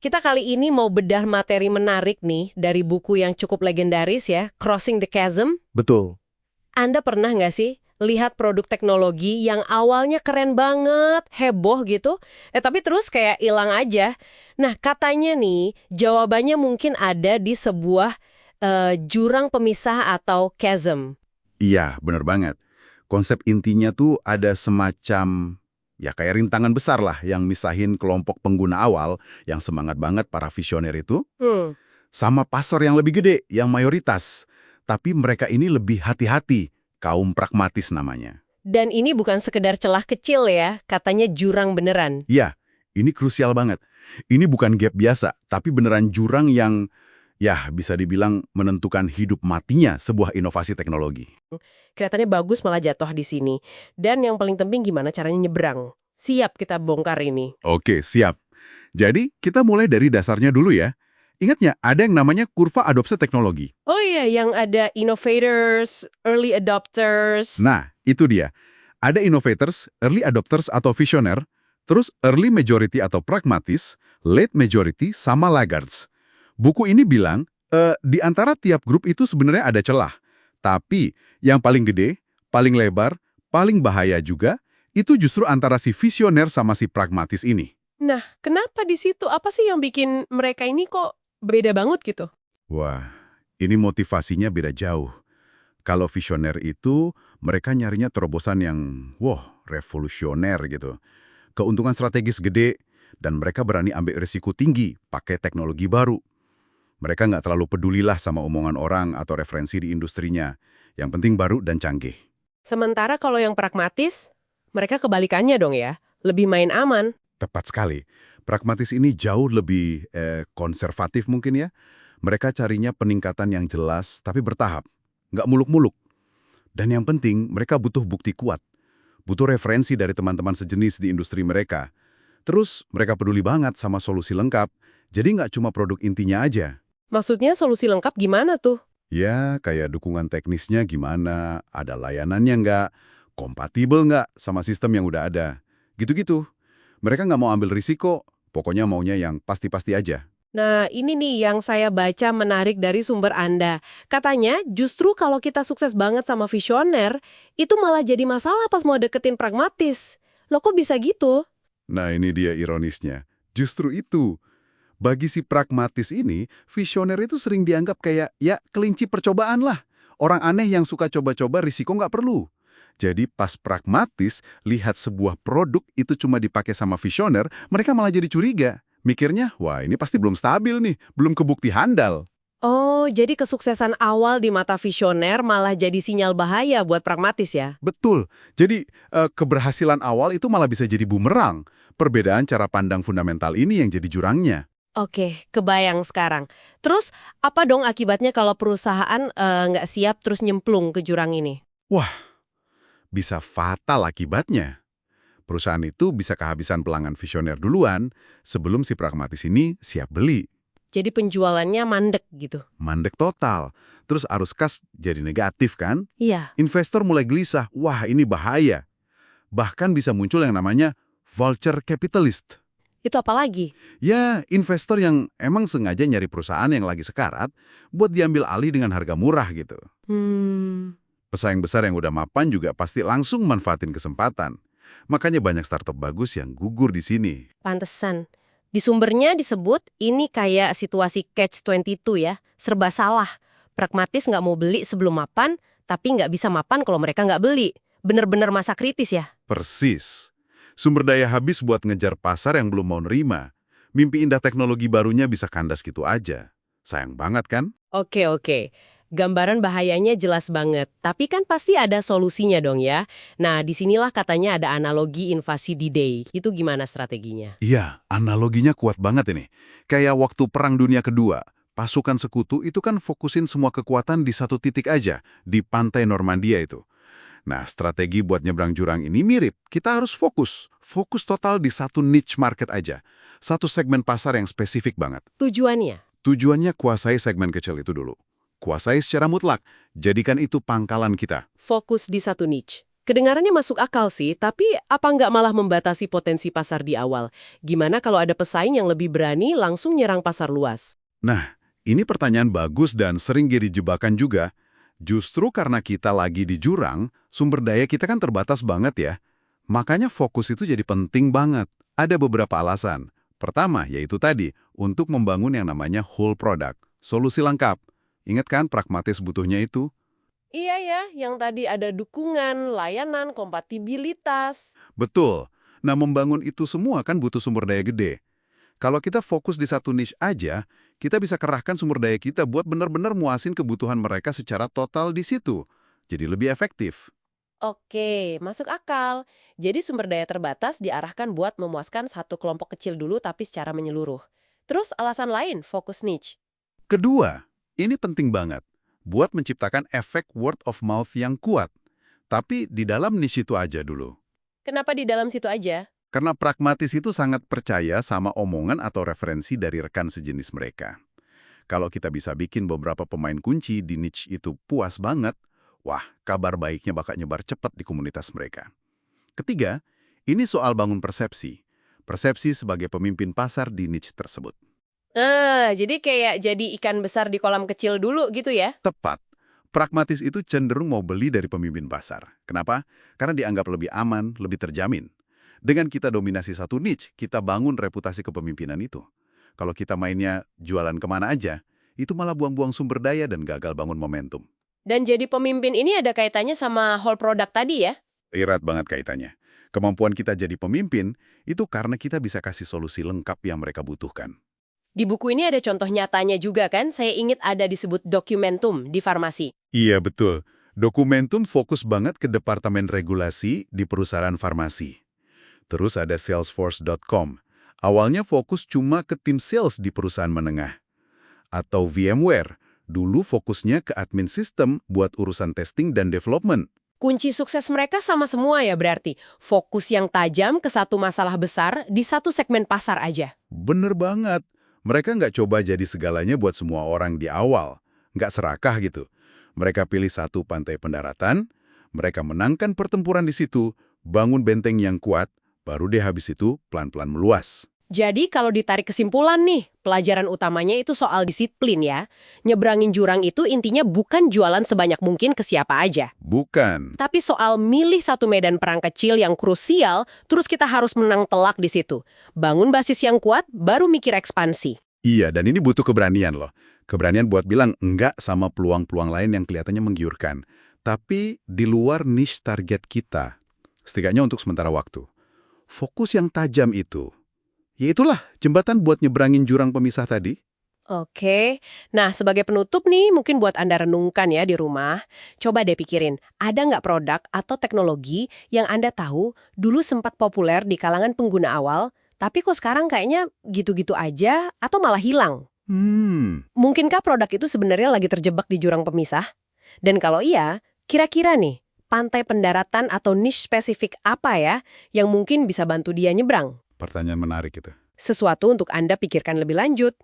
Kita kali ini mau bedah materi menarik nih dari buku yang cukup legendaris ya, Crossing the Chasm. Betul. Anda pernah nggak sih lihat produk teknologi yang awalnya keren banget, heboh gitu, tapi terus kayak hilang aja? Nah, katanya nih, jawabannya mungkin ada di sebuah jurang pemisah atau chasm. Iya, bener banget. Konsep intinya tuh ada semacam, ya kayak rintangan besar lah yang misahin kelompok pengguna awal yang semangat banget para visioner itu, Hmm. sama pasar yang lebih gede, yang mayoritas. Tapi mereka ini lebih hati-hati, kaum pragmatis namanya. Dan ini bukan sekedar celah kecil ya, katanya jurang beneran. Iya, ini krusial banget. Ini bukan gap biasa, tapi beneran jurang yang, ya bisa dibilang menentukan hidup matinya sebuah inovasi teknologi. Kelihatannya bagus malah jatuh di sini. Dan yang paling penting gimana caranya nyebrang. Siap kita bongkar ini. Oke, siap. Jadi, kita mulai dari dasarnya dulu ya. Ingat nggak, ada yang namanya kurva adopsi teknologi. Oh iya, yang ada innovators, early adopters. Nah, itu dia. Ada innovators, early adopters atau visioner, terus early majority atau pragmatis, late majority, sama laggards. Buku ini bilang, di antara tiap grup itu sebenarnya ada celah. Tapi, yang paling gede, paling lebar, paling bahaya juga, itu justru antara si visioner sama si pragmatis ini. Nah, kenapa di situ? Apa sih yang bikin mereka ini kok beda banget gitu? Wah, ini motivasinya beda jauh. Kalau visioner itu, mereka nyarinya terobosan yang, revolusioner gitu. Keuntungan strategis gede, dan mereka berani ambil risiko tinggi, pakai teknologi baru. Mereka nggak terlalu pedulilah sama omongan orang atau referensi di industrinya. Yang penting baru dan canggih. Sementara kalau yang pragmatis, mereka kebalikannya dong ya. Lebih main aman. Tepat sekali. Pragmatis ini jauh lebih konservatif mungkin ya. Mereka carinya peningkatan yang jelas, tapi bertahap. Nggak muluk-muluk. Dan yang penting, mereka butuh bukti kuat. Butuh referensi dari teman-teman sejenis di industri mereka. Terus, mereka peduli banget sama solusi lengkap. Jadi nggak cuma produk intinya aja. Maksudnya solusi lengkap gimana tuh? Ya, kayak dukungan teknisnya gimana, ada layanannya nggak, kompatibel nggak sama sistem yang udah ada. Gitu-gitu. Mereka nggak mau ambil risiko, pokoknya maunya yang pasti-pasti aja. Nah, ini nih yang saya baca menarik dari sumber Anda. Katanya, justru kalau kita sukses banget sama visioner, itu malah jadi masalah pas mau deketin pragmatis. Loh kok bisa gitu? Nah, ini dia ironisnya. Justru itu. Bagi si pragmatis ini, visioner itu sering dianggap kayak, ya, kelinci percobaan lah. Orang aneh yang suka coba-coba risiko nggak perlu. Jadi pas pragmatis, lihat sebuah produk itu cuma dipakai sama visioner, mereka malah jadi curiga. Mikirnya, wah ini pasti belum stabil nih, belum kebukti handal. Oh, jadi kesuksesan awal di mata visioner malah jadi sinyal bahaya buat pragmatis ya? Betul. Jadi keberhasilan awal itu malah bisa jadi bumerang. Perbedaan cara pandang fundamental ini yang jadi jurangnya. Oke, kebayang sekarang. Terus, apa dong akibatnya kalau perusahaan nggak siap terus nyemplung ke jurang ini? Wah, bisa fatal akibatnya. Perusahaan itu bisa kehabisan pelanggan visioner duluan sebelum si pragmatis ini siap beli. Jadi penjualannya mandek gitu? Mandek total. Terus arus kas jadi negatif kan? Iya. Investor mulai gelisah, wah ini bahaya. Bahkan bisa muncul yang namanya vulture capitalist. Itu apa lagi? Ya, investor yang emang sengaja nyari perusahaan yang lagi sekarat buat diambil alih dengan harga murah gitu. Pesaing besar yang udah mapan juga pasti langsung manfaatin kesempatan. Makanya banyak startup bagus yang gugur di sini. Pantesan. Di sumbernya disebut ini kayak situasi catch-22 ya, serba salah. Pragmatis nggak mau beli sebelum mapan, tapi nggak bisa mapan kalau mereka nggak beli. Bener-bener masa kritis ya? Persis. Sumber daya habis buat ngejar pasar yang belum mau nerima. Mimpi indah teknologi barunya bisa kandas gitu aja. Sayang banget kan? Oke. Gambaran bahayanya jelas banget. Tapi kan pasti ada solusinya dong ya. Nah, disinilah katanya ada analogi invasi D-Day. Itu gimana strateginya? Iya, analoginya kuat banget ini. Kayak waktu Perang Dunia Kedua, pasukan sekutu itu kan fokusin semua kekuatan di satu titik aja, di pantai Normandia itu. Nah, strategi buat nyebrang jurang ini mirip. Kita harus fokus. Fokus total di satu niche market aja. Satu segmen pasar yang spesifik banget. Tujuannya? Tujuannya kuasai segmen kecil itu dulu. Kuasai secara mutlak. Jadikan itu pangkalan kita. Fokus di satu niche. Kedengarannya masuk akal sih, tapi apa nggak malah membatasi potensi pasar di awal? Gimana kalau ada pesaing yang lebih berani langsung nyerang pasar luas? Nah, ini pertanyaan bagus dan sering jadi jebakan juga. Justru karena kita lagi di jurang, sumber daya kita kan terbatas banget ya. Makanya fokus itu jadi penting banget. Ada beberapa alasan. Pertama, yaitu tadi, untuk membangun yang namanya whole product, solusi lengkap. Ingat kan pragmatis butuhnya itu? Iya ya, yang tadi ada dukungan, layanan, kompatibilitas. Betul. Nah, membangun itu semua kan butuh sumber daya gede. Kalau kita fokus di satu niche aja, kita bisa kerahkan sumber daya kita buat benar-benar muasin kebutuhan mereka secara total di situ. Jadi lebih efektif. Oke, masuk akal. Jadi sumber daya terbatas diarahkan buat memuaskan satu kelompok kecil dulu tapi secara menyeluruh. Terus alasan lain, fokus niche. Kedua, ini penting banget. Buat menciptakan efek word of mouth yang kuat. Tapi di dalam niche itu aja dulu. Kenapa di dalam situ aja? Karena pragmatis itu sangat percaya sama omongan atau referensi dari rekan sejenis mereka. Kalau kita bisa bikin beberapa pemain kunci di niche itu puas banget, wah, kabar baiknya bakal nyebar cepat di komunitas mereka. Ketiga, ini soal bangun persepsi. Persepsi sebagai pemimpin pasar di niche tersebut. Jadi kayak jadi ikan besar di kolam kecil dulu gitu ya? Tepat. Pragmatis itu cenderung mau beli dari pemimpin pasar. Kenapa? Karena dianggap lebih aman, lebih terjamin. Dengan kita dominasi satu niche, kita bangun reputasi kepemimpinan itu. Kalau kita mainnya jualan kemana aja, itu malah buang-buang sumber daya dan gagal bangun momentum. Dan jadi pemimpin ini ada kaitannya sama whole product tadi ya? Erat banget kaitannya. Kemampuan kita jadi pemimpin, itu karena kita bisa kasih solusi lengkap yang mereka butuhkan. Di buku ini ada contoh nyatanya juga kan? Saya ingat ada disebut dokumentum di farmasi. Iya, betul. Dokumentum fokus banget ke departemen regulasi di perusahaan farmasi. Terus ada Salesforce.com. Awalnya fokus cuma ke tim sales di perusahaan menengah. Atau VMware. Dulu fokusnya ke admin sistem buat urusan testing dan development. Kunci sukses mereka sama semua ya berarti. Fokus yang tajam ke satu masalah besar di satu segmen pasar aja. Bener banget. Mereka nggak coba jadi segalanya buat semua orang di awal. Nggak serakah gitu. Mereka pilih satu pantai pendaratan, mereka menangkan pertempuran di situ, bangun benteng yang kuat, baru deh habis itu pelan-pelan meluas. Jadi kalau ditarik kesimpulan nih, pelajaran utamanya itu soal disiplin ya. Nyebrangin jurang itu intinya bukan jualan sebanyak mungkin ke siapa aja. Bukan. Tapi soal milih satu medan perang kecil yang krusial, terus kita harus menang telak di situ. Bangun basis yang kuat, baru mikir ekspansi. Iya, dan ini butuh keberanian loh. Keberanian buat bilang enggak sama peluang-peluang lain yang kelihatannya menggiurkan. Tapi di luar niche target kita, setidaknya untuk sementara waktu. Fokus yang tajam itu, ya itulah jembatan buat nyebrangin jurang pemisah tadi. Oke, nah sebagai penutup nih mungkin buat Anda renungkan ya di rumah. Coba deh pikirin, ada nggak produk atau teknologi yang Anda tahu dulu sempat populer di kalangan pengguna awal, tapi kok sekarang kayaknya gitu-gitu aja atau malah hilang? Mungkinkah produk itu sebenarnya lagi terjebak di jurang pemisah? Dan kalau iya, kira-kira nih, pantai pendaratan atau niche spesifik apa ya yang mungkin bisa bantu dia nyebrang? Pertanyaan menarik itu. Sesuatu untuk Anda pikirkan lebih lanjut.